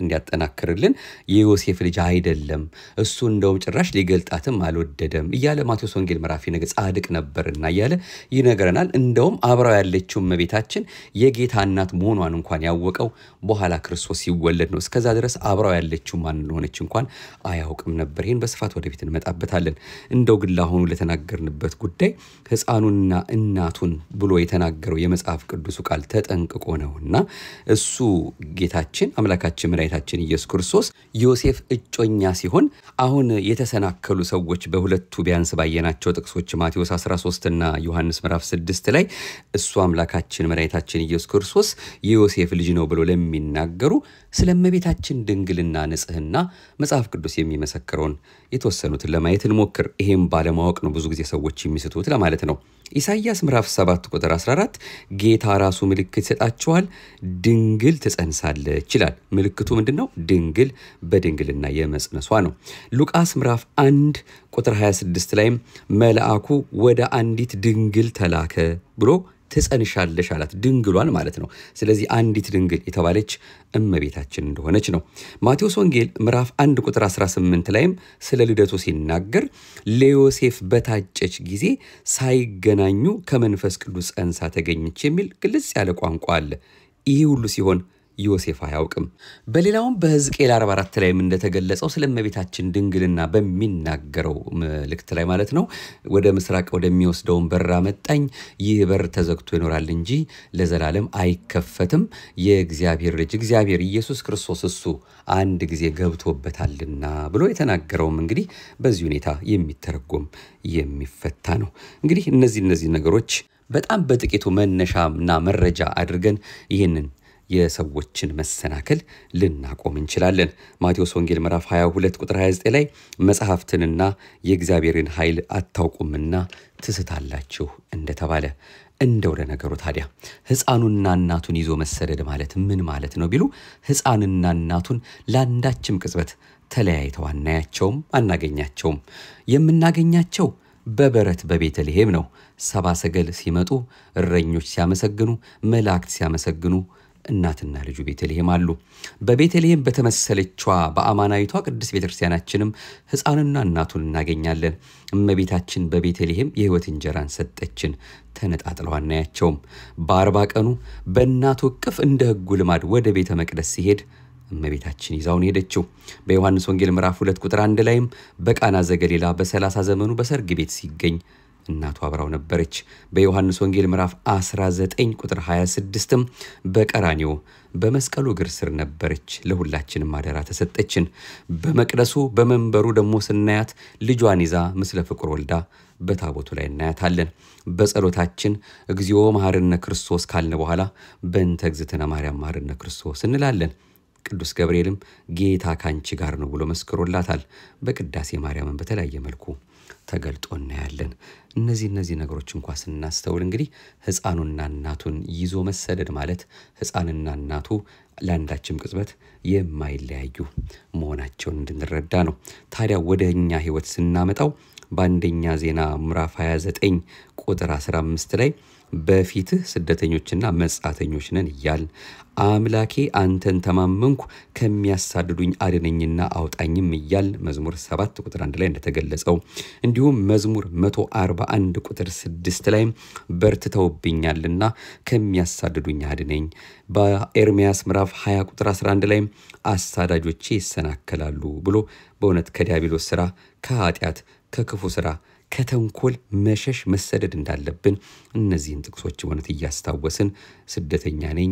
Speaker 1: እንዲያጠናክርልን የዮሴፍ ልጅ አይደለም እሱ እንደውም ጭራሽ ሊገልጣትም አልወደደም እያለ ማቴዎስ ወንጌል ምዕራፍ ይነገ ጻድቅ ነበርና እያለ ይነገራል። እንደውም አብራው ያለችው እመቤታችን የጌታ እናት መሆኗን እንኳን ያወቀው በኋላ ክርስቶስ ሲወለድ ነው። እስከዛ ድረስ አብራው ያለችው ማን እንደሆነች እንኳን አያውቅም ነበር። ይሄን በስፋት ወደፊት እንመጣበታለን። እንደው ግን ለአሁኑ ለተናገርንበት ጉዳይ ሕፃኑንና እናቱን ብሎ የተናገረው የመጽሐፍ ቅዱሱ ቃል ተጠንቅቆ ነውና እሱ ጌታችን አምላካችን መድኃኒታችን ኢየሱስ ክርስቶስ ዮሴፍ እጮኛ ሲሆን አሁን የተሰናከሉ ሰዎች በሁለቱ ቢያንስ ባየናቸው ጥቅሶች ማቴዎስ 13 እና ዮሐንስ ምዕራፍ 6 ላይ እሱ አምላካችን መድኃኒታችን ኢየሱስ ክርስቶስ የዮሴፍ ልጅ ነው ብሎ ለሚናገሩ ስለእመቤታችን ድንግልና ንጽህና መጽሐፍ ቅዱስ የሚመሰክረውን የተወሰኑትን ለማየት እንሞክር። ይሄም ባለማወቅ ነው ብዙ ጊዜ ሰዎች የሚስቱት ለማለት ነው። ኢሳይያስ ምዕራፍ 7 ቁጥር 14 ጌታ ራሱ ምልክት ይሰጣቸዋል፣ ድንግል ትጸንሳለች ይላል። ምልክቱ ምንድነው? ድንግል በድንግልና የመጽነሷ ነው። ሉቃስ ምዕራፍ 1 ቁጥር 26 ላይም መልአኩ ወደ አንዲት ድንግል ተላከ ብሎ ትጸንሻለሽ አላት። ድንግሏን ማለት ነው። ስለዚህ አንዲት ድንግል የተባለች እመቤታችን እንደሆነች ነው። ማቴዎስ ወንጌል ምዕራፍ 1 ቁጥር 18 ላይም ስለ ልደቱ ሲናገር ለዮሴፍ በታጨች ጊዜ ሳይገናኙ ከመንፈስ ቅዱስ ጸንሳ ተገኘች የሚል ግልጽ ያለ ቋንቋ አለ። ይህ ሁሉ ሲሆን ዮሴፍ አያውቅም። በሌላውም በሕዝቅኤል 44 ላይም እንደተገለጸው ስለ እመቤታችን ድንግልና በሚናገረው መልእክት ላይ ማለት ነው ወደ ምስራቅ ወደሚወስደው በር አመጣኝ፣ ይህ በር ተዘግቶ ይኖራል እንጂ ለዘላለም አይከፈትም፣ የእግዚአብሔር ልጅ እግዚአብሔር ኢየሱስ ክርስቶስ እሱ አንድ ጊዜ ገብቶበታልና ብሎ የተናገረውም እንግዲህ በዚህ ሁኔታ የሚተረጎም የሚፈታ ነው። እንግዲህ እነዚህ ነገሮች በጣም በጥቂቱ መነሻና መረጃ አድርገን ይህንን የሰዎችን መሰናከል ልናቆም እንችላለን። ማቴዎስ ወንጌል ምዕራፍ 22 ቁጥር 29 ላይ መጽሐፍትንና የእግዚአብሔርን ኃይል አታውቁምና ትስታላችሁ እንደተባለ እንደው ለነገሩ ታዲያ ሕፃኑና እናቱን ይዞ መሰደድ ማለት ምን ማለት ነው ቢሉ ሕፃንና እናቱን ለአንዳችም ቅጽበት ተለያይተው አናያቸውም፣ አናገኛቸውም። የምናገኛቸው በበረት በቤተልሔም ነው። ሰባ ሰገል ሲመጡ፣ እረኞች ሲያመሰግኑ፣ መላእክት ሲያመሰግኑ እናትና ልጁ ቤተልሔም አሉ። በቤተልሔም በተመሰለችዋ በአማናዊቷ ቅድስት ቤተክርስቲያናችንም ሕፃንና እናቱን እናገኛለን። እመቤታችን በቤተልሔም የሕይወት እንጀራን ሰጠችን። ተነጣጥለው አናያቸውም። በ40 ቀኑ በእናቱ እቅፍ እንደ ሕጉ ልማድ ወደ ቤተ መቅደስ ሲሄድ እመቤታችን ይዛውን ሄደችው። በዮሐንስ ወንጌል ምዕራፍ 2 ቁጥር 1 ላይም በቃና ዘገሊላ በ30 ዘመኑ በሰርግ ቤት ሲገኝ እናቱ አብራው ነበረች። በዮሐንስ ወንጌል ምዕራፍ 19 ቁጥር 26ም በቀራንዮ በመስቀሉ እግር ስር ነበረች፣ ለሁላችንም አደራ ተሰጠችን። በመቅደሱ በመንበሩ ደግሞ ስናያት ልጇን ይዛ ምስለ ፍቁር ወልዳ በታቦቱ ላይ እናያታለን። በጸሎታችን እግዚኦ መሐረነ ክርስቶስ ካልን በኋላ በእንተ እግዝእትነ ማርያም መሐረነ ክርስቶስ እንላለን። ቅዱስ ገብርኤልም ጌታ ካንቺ ጋር ነው ብሎ መስክሮላታል። በቅዳሴ ማርያምን በተለያየ መልኩ ተገልጦ እናያለን። እነዚህ ነገሮች እንኳን ስናስተውል እንግዲህ ሕፃኑና እናቱን ይዞ መሰደድ ማለት ሕፃንና እናቱ ለአንዳችም ቅጽበት የማይለያዩ መሆናቸውን እንድንረዳ ነው። ታዲያ ወደኛ ሕይወት ስናመጣው በአንደኛ ዜና ምዕራፍ 29 ቁጥር 15 ላይ በፊትህ ስደተኞችና መጻተኞች ነን እያልን አምላኬ አንተን ተማመንኩ ከሚያሳድዱኝ አድነኝና አውጣኝም እያልን መዝሙር 7 ቁጥር 1 ላይ እንደተገለጸው እንዲሁም መዝሙር 141 ቁጥር 6 ላይ በርትተውብኛልና ከሚያሳድዱኝ አድነኝ። በኤርምያስ ምዕራፍ 20 ቁጥር 11 ላይ አሳዳጆቼ ይሰናከላሉ ብሎ በእውነት ከዲያብሎስ ሥራ ከኃጢአት ከክፉ ሥራ ከተንኮል መሸሽ መሰደድ እንዳለብን እነዚህን ጥቅሶች በእውነት እያስታወስን ስደተኛ ነኝ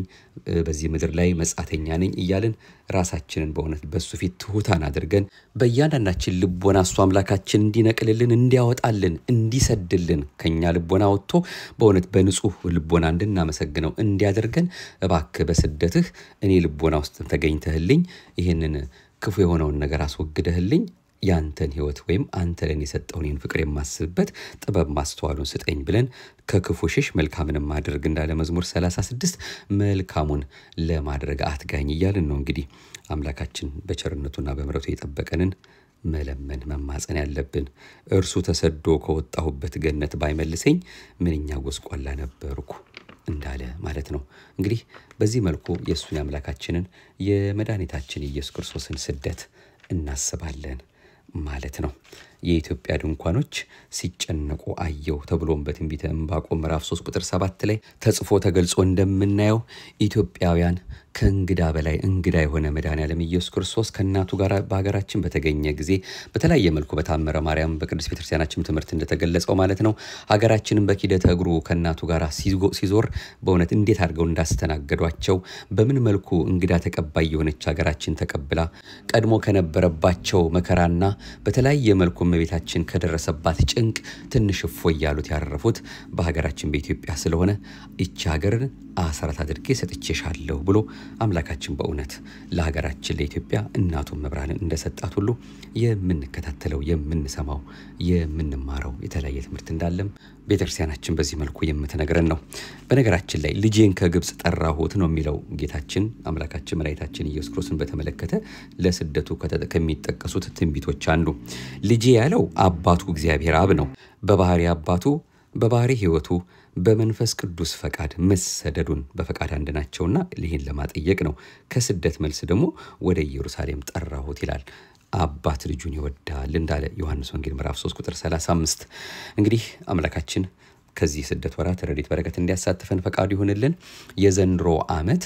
Speaker 1: በዚህ ምድር ላይ መጻተኛ ነኝ እያልን ራሳችንን በእውነት በሱ ፊት ትሁታን አድርገን በእያንዳንዳችን ልቦና እሱ አምላካችን እንዲነቅልልን እንዲያወጣልን እንዲሰድልን ከኛ ልቦና ወጥቶ በእውነት በንጹህ ልቦና እንድናመሰግነው እንዲያደርገን እባክህ በስደትህ እኔ ልቦና ውስጥ ተገኝተህልኝ ይህንን ክፉ የሆነውን ነገር አስወግደህልኝ ያንተን ሕይወት ወይም አንተ ለኔ የሰጠውን ፍቅር የማስብበት ጥበብ ማስተዋሉን ስጠኝ ብለን ከክፉ ሽሽ መልካምንም ማድረግ እንዳለ መዝሙር 36 መልካሙን ለማድረግ አትጋኝ እያልን ነው። እንግዲህ አምላካችን በቸርነቱና በምሕረቱ የጠበቀንን መለመን መማጸን ያለብን። እርሱ ተሰዶ ከወጣሁበት ገነት ባይመልሰኝ ምንኛ ጎስቋላ ነበርኩ እንዳለ ማለት ነው። እንግዲህ በዚህ መልኩ የእሱን የአምላካችንን የመድኃኒታችን ኢየሱስ ክርስቶስን ስደት እናስባለን ማለት ነው። የኢትዮጵያ ድንኳኖች ሲጨነቁ አየው ተብሎም በትንቢተ ዕንባቆም ምዕራፍ 3 ቁጥር 7 ላይ ተጽፎ ተገልጾ እንደምናየው ኢትዮጵያውያን ከእንግዳ በላይ እንግዳ የሆነ መድኃኔዓለም ኢየሱስ ክርስቶስ ከእናቱ ጋር በሀገራችን በተገኘ ጊዜ በተለያየ መልኩ በታምረ ማርያም በቅዱስ ቤተክርስቲያናችን ትምህርት እንደተገለጸው ማለት ነው ሀገራችንን በኪደተ እግሩ ከእናቱ ጋር ሲዞር በእውነት እንዴት አድርገው እንዳስተናገዷቸው በምን መልኩ እንግዳ ተቀባይ የሆነች ሀገራችን ተቀብላ ቀድሞ ከነበረባቸው መከራና በተለያየ መልኩ እመቤታችን ከደረሰባት ጭንቅ ትንሽ እፎይ ያሉት ያረፉት በሀገራችን በኢትዮጵያ ስለሆነ እቺ ሀገርን አስራት አድርጌ ሰጥቼሻለሁ ብሎ አምላካችን በእውነት ለሀገራችን ለኢትዮጵያ እናቱን መብራንን እንደሰጣት ሁሉ የምንከታተለው የምንሰማው የምንማረው የተለያየ ትምህርት እንዳለም ቤተክርስቲያናችን በዚህ መልኩ የምትነግረን ነው። በነገራችን ላይ ልጄን ከግብጽ ጠራሁት ነው የሚለው ጌታችን አምላካችን መድኃኒታችን ኢየሱስ ክርስቶስን በተመለከተ ለስደቱ ከሚጠቀሱት ትንቢቶች አንዱ ልጄ ያለው አባቱ እግዚአብሔር አብ ነው። በባህሪ አባቱ በባህሪ ሕይወቱ በመንፈስ ቅዱስ ፈቃድ መሰደዱን በፈቃድ አንድናቸውና ይህን ለማጠየቅ ነው። ከስደት መልስ ደግሞ ወደ ኢየሩሳሌም ጠራሁት ይላል። አባት ልጁን ይወዳል እንዳለ ዮሐንስ ወንጌል ምዕራፍ 3 ቁጥር 35። እንግዲህ አምላካችን ከዚህ ስደት ወራት ረድኤት በረከት እንዲያሳትፈን ፈቃዱ ይሁንልን። የዘንድሮ ዓመት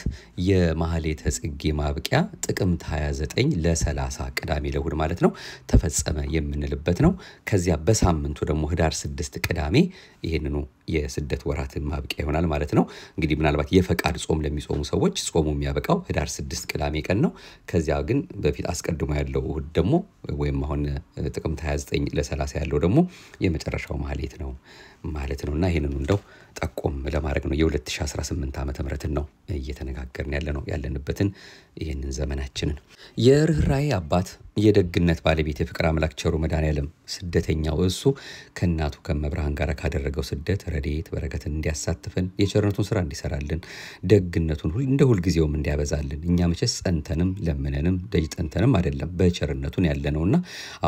Speaker 1: የማህሌተ ጽጌ ማብቂያ ጥቅምት 29 ለ30 ቅዳሜ ለእሁድ ማለት ነው ተፈጸመ የምንልበት ነው። ከዚያ በሳምንቱ ደግሞ ህዳር 6 ቅዳሜ ይሄንኑ የስደት ወራትን ማብቂያ ይሆናል ማለት ነው። እንግዲህ ምናልባት የፈቃድ ጾም ለሚጾሙ ሰዎች ጾሙ የሚያበቃው ህዳር 6 ቅዳሜ ቀን ነው። ከዚያ ግን በፊት አስቀድሞ ያለው እሁድ ደግሞ ወይም አሁን ጥቅምት 29 ለ30 ያለው ደግሞ የመጨረሻው ማህሌት ነው ማለት ነውና ይሄንን እንደው ጠቆም ለማድረግ ነው። የ2018 ዓመተ ምህረትን ነው እየተነጋገርን ያለንበትን ይሄንን ዘመናችንን የርህራሄ አባት የደግነት ባለቤት የፍቅር አምላክ ቸሩ መድኃኔዓለም ስደተኛው እሱ ከእናቱ ከመብርሃን ጋር ካደረገው ስደት ረድኤት በረከትን እንዲያሳትፈን የቸርነቱን ስራ እንዲሰራልን ደግነቱን እንደ ሁልጊዜውም እንዲያበዛልን እኛ መቼስ ጸንተንም ለምነንም ደጅ ጠንተንም አይደለም በቸርነቱን ያለነውና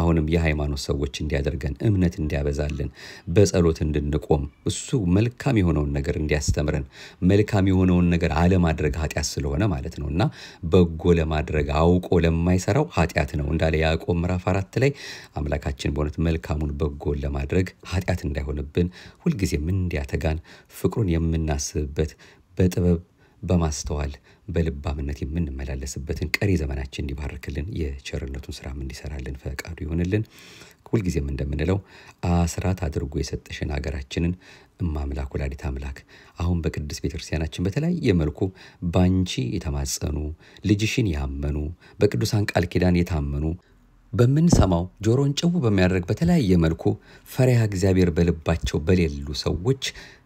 Speaker 1: አሁንም የሃይማኖት ሰዎች እንዲያደርገን እምነት እንዲያበዛልን በጸሎት እንድንቆም እሱ መልካም የሆነውን ነገር እንዲያስተምረን መልካም የሆነውን ነገር አለማድረግ ኃጢአት ስለሆነ ማለት ነውና በጎ ለማድረግ አውቆ ለማይሰራው ኃጢአት ነው እንዳለ ያዕቆብ ምዕራፍ 4 ላይ አምላካችን በእውነት መልካሙን በጎን ለማድረግ ኃጢአት እንዳይሆንብን ሁልጊዜም እንዲያተጋን ፍቅሩን የምናስብበት በጥበብ በማስተዋል በልባምነት የምንመላለስበትን ቀሪ ዘመናችን እንዲባርክልን የቸርነቱን ስራም እንዲሰራልን ፈቃዱ ይሁንልን። ሁልጊዜም እንደምንለው አስራት አድርጎ የሰጠሽን ሀገራችንን እማምላክ ወላዲተ አምላክ አሁን በቅድስት ቤተክርስቲያናችን በተለያየ መልኩ ባንቺ የተማጸኑ ልጅሽን ያመኑ በቅዱሳን ቃል ኪዳን የታመኑ በምንሰማው ጆሮን ጭው በሚያደርግ በተለያየ መልኩ ፈሪሃ እግዚአብሔር በልባቸው በሌሉ ሰዎች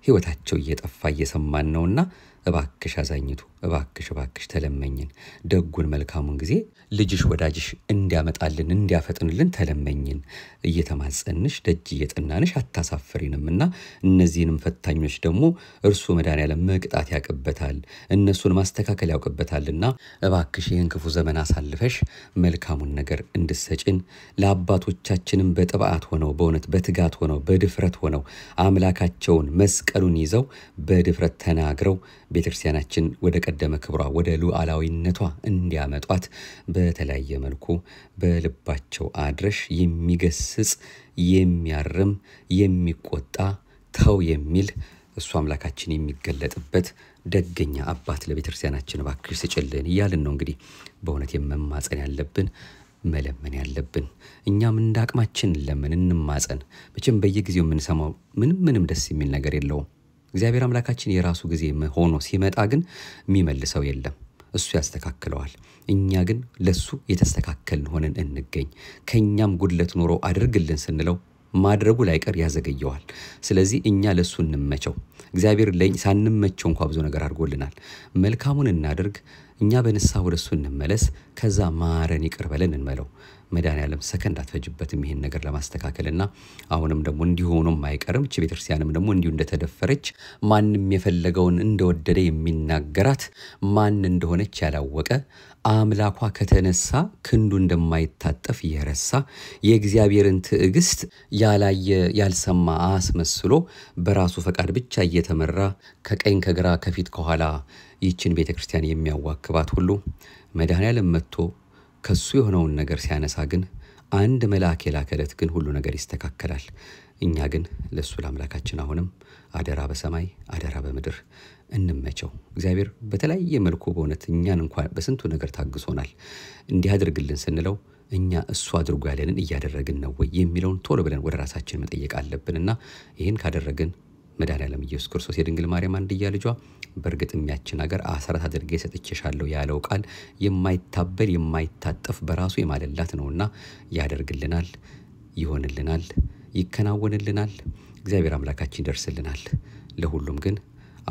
Speaker 1: ህይወታቸው እየጠፋ እየሰማን ነውና እባክሽ አዛኝቱ እባክሽ ተለመኝን ደጉን መልካሙን ጊዜ ልጅሽ ወዳጅሽ እንዲያመጣልን እንዲያፈጥንልን ተለመኝን እየተማጸንሽ ደጅ እየጠናንሽ አታሳፍሪንምና እነዚህንም ፈታኞች ደግሞ እርሱ መድኃኔዓለም መቅጣት ያቀበታል እነሱን ማስተካከል ያውቅበታልና እባክሽ ይህን ክፉ ዘመን አሳልፈሽ መልካሙን ነገር እንድሰጭን ለአባቶቻችንም በጥብዓት ሆነው በእውነት በትጋት ሆነው በድፍረት ሆነው አምላካቸውን መስቀሉን ይዘው በድፍረት ተናግረው ቤተክርስቲያናችን ወደ ቀደመ ክብሯ ወደ ሉዓላዊነቷ እንዲያመጧት በተለያየ መልኩ በልባቸው አድረሽ የሚገስጽ የሚያርም የሚቆጣ ተው የሚል እሱ አምላካችን የሚገለጥበት ደገኛ አባት ለቤተክርስቲያናችን ባክሽ ስጭልን ይያልን ነው እንግዲህ በእውነት የመማጸን ያለብን መለመን ያለብን እኛም እንዳቅማችን ለምን እንማጸን መቼም በየጊዜው የምንሰማው ምንም ደስ የሚል ነገር የለውም እግዚአብሔር አምላካችን የራሱ ጊዜ ሆኖ ሲመጣ ግን የሚመልሰው የለም እሱ ያስተካክለዋል እኛ ግን ለሱ የተስተካከልን ሆነን እንገኝ ከኛም ጉድለት ኖሮ አድርግልን ስንለው ማድረጉ ላይቀር ያዘገየዋል ስለዚህ እኛ ለሱ እንመቸው እግዚአብሔር ለኛ ሳንመቸው እንኳን ብዙ ነገር አድርጎልናል መልካሙን እናድርግ እኛ በንስሐ ወደሱ እንመለስ ከዛ ማረን ይቅር በለን እንመለው መድኃኔዓለም ሰከንድ አትፈጅበትም ይሄን ነገር ለማስተካከልና አሁንም ደግሞ እንዲሆኑም አይቀርም እቺ ቤተክርስቲያንም ደግሞ እንዲሁ እንደተደፈረች ማንንም የፈለገውን እንደወደደ የሚናገራት ማን እንደሆነች ያላወቀ አምላኳ ከተነሳ ክንዱ እንደማይታጠፍ የረሳ የእግዚአብሔርን ትዕግስት ያላየ ያልሰማ አስመስሎ በራሱ ፈቃድ ብቻ እየተመራ ከቀኝ ከግራ ከፊት ከኋላ ይችን ቤተክርስቲያን የሚያዋክባት ሁሉ መድኃኔዓለም መጥቶ ከሱ የሆነውን ነገር ሲያነሳ ግን አንድ መልአክ የላከለት ግን ሁሉ ነገር ይስተካከላል እኛ ግን ለሱ ለአምላካችን አሁንም አደራ በሰማይ አደራ በምድር እንመቸው እግዚአብሔር በተለያየ መልኩ በእውነት እኛን እንኳን በስንቱ ነገር ታግሶናል እንዲህ አድርግልን ስንለው እኛ እሱ አድርጎ ያለንን እያደረግን ነው ወይ የሚለውን ቶሎ ብለን ወደ ራሳችን መጠየቅ አለብንና ይሄን ካደረግን መድኃኔዓለም ኢየሱስ ክርስቶስ የድንግል ማርያም አንድያ ልጇ በርግጥም ያችን ሀገር አስራት አድርጌ ሰጥቼሻለሁ ያለው ቃል የማይታበል የማይታጠፍ በራሱ የማለላት ነውና ያደርግልናል ይሆንልናል ይከናወንልናል እግዚአብሔር አምላካችን ይደርስልናል ለሁሉም ግን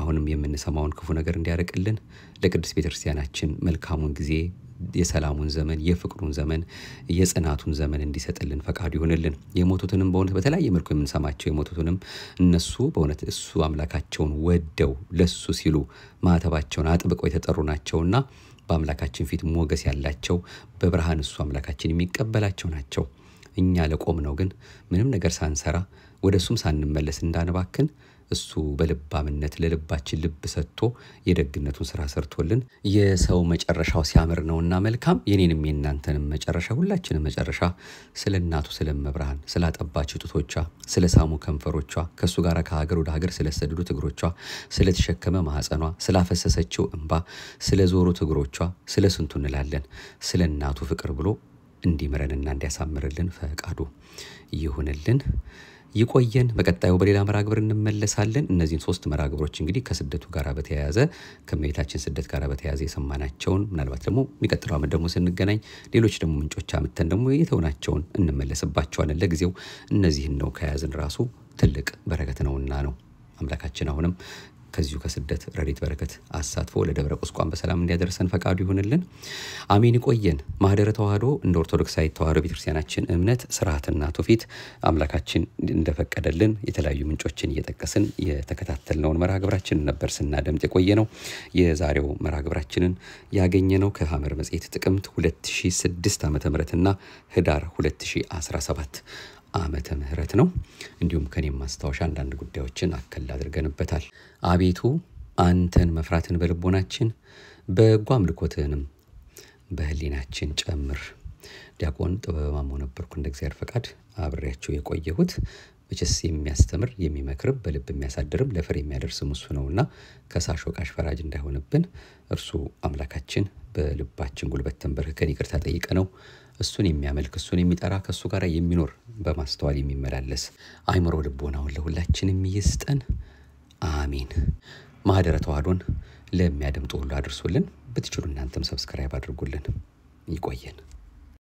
Speaker 1: አሁንም የምንሰማውን ክፉ ነገር እንዲያርቅልን ለቅድስት ቤተክርስቲያናችን መልካሙን ጊዜ የሰላሙን ዘመን የፍቅሩን ዘመን የጽናቱን ዘመን እንዲሰጥልን ፈቃዱ ይሁንልን የሞቱትንም በእውነት በተለያየ መልኩ የምንሰማቸው የሞቱትንም እነሱ በእውነት እሱ አምላካቸውን ወደው ለሱ ሲሉ ማተባቸውን አጥብቀው የተጠሩ ናቸውና በአምላካችን ፊት ሞገስ ያላቸው በብርሃን እሱ አምላካችን የሚቀበላቸው ናቸው እኛ ለቆም ነው ግን ምንም ነገር ሳንሰራ ወደሱም ሳንመለስ እንዳንባክን እሱ በልባምነት ለልባችን ልብ ሰጥቶ የደግነቱን ስራ ሰርቶልን የሰው መጨረሻው ሲያምር ነውና መልካም የኔንም የናንተንም መጨረሻ ሁላችንም መጨረሻ ስለናቱ ስለመብርሃን ስላጠባችው ጡቶቿ ስለሳሙ ከንፈሮቿ ከሱ ጋር ከሀገር ወደ ሀገር ስለሰደዱት እግሮቿ ስለተሸከመ ማህፀኗ ስላፈሰሰችው እንባ ስለዞሩት እግሮቿ ስለስንቱ እንላለን ስለናቱ ፍቅር ብሎ እንዲምረንና እንዲያሳምርልን ፈቃዱ ይሁንልን ይቆየን በቀጣዩ በሌላ መራግብር እንመለሳለን እነዚህን ሶስት መራግብሮች እንግዲህ ከስደቱ ጋር በተያያዘ ከመይታችን ስደት ጋር በተያያዘ የሰማናቸውን ምናልባት ደግሞ የሚቀጥለው አመት ደግሞ ስንገናኝ ሌሎች ደግሞ ምንጮች አመተን ደግሞ የተውናቸውን እንመለስባቸዋለን ለጊዜው እነዚህን ነው ከያዝን ራሱ ትልቅ በረከት ነውና ነው አምላካችን አሁንም ከዚሁ ከስደት ረድኤት በረከት አሳትፎ ለደብረ ቁስቋም በሰላም እንዲያደርሰን ፈቃዱ ይሁንልን። አሜን። ይቆየን። ማህደረ ተዋህዶ እንደ ኦርቶዶክሳዊት ተዋህዶ ቤተክርስቲያናችን እምነት ስርዓትና ትውፊት አምላካችን እንደፈቀደልን የተለያዩ ምንጮችን እየጠቀስን የተከታተልነውን መርሃ ግብራችንን ነበር ስናደምጥ የቆየነው። የዛሬው መርሃ ግብራችንን ያገኘነው ከሐመር መጽሔት ጥቅምት 2006 ዓ.ም እና ህዳር 2017 ዓመተ ምህረት ነው። እንዲሁም ከኔም ማስታወሻ አንዳንድ ጉዳዮችን አከል አድርገንበታል። አቤቱ አንተን መፍራትን በልቦናችን በጎ አምልኮትህንም በህሊናችን ጨምር። ዲያቆን ጥበበ ማሞ ነበርኩ። እንደ እግዚአብሔር ፈቃድ አብሬያችሁ የቆየሁት። መቼስ የሚያስተምር የሚመክር በልብ የሚያሳድርም ለፍሬ የሚያደርስ እሱ ነውና ከሳሽ ወቃሽ ፈራጅ እንዳይሆንብን እርሱ አምላካችን በልባችን ጉልበት ተንበርክከን ይቅርታ ጠይቀነው እሱን የሚያመልክ እሱን የሚጠራ ከሱ ጋር የሚኖር በማስተዋል የሚመላለስ አይምሮ ልቦናውን ለሁላችንም ይስጠን። አሜን። ማህደረ ተዋህዶን ለሚያደምጡ ሁሉ አድርሶልን። ብትችሉ እናንተም ሰብስክራይብ አድርጉልን። ይቆየን።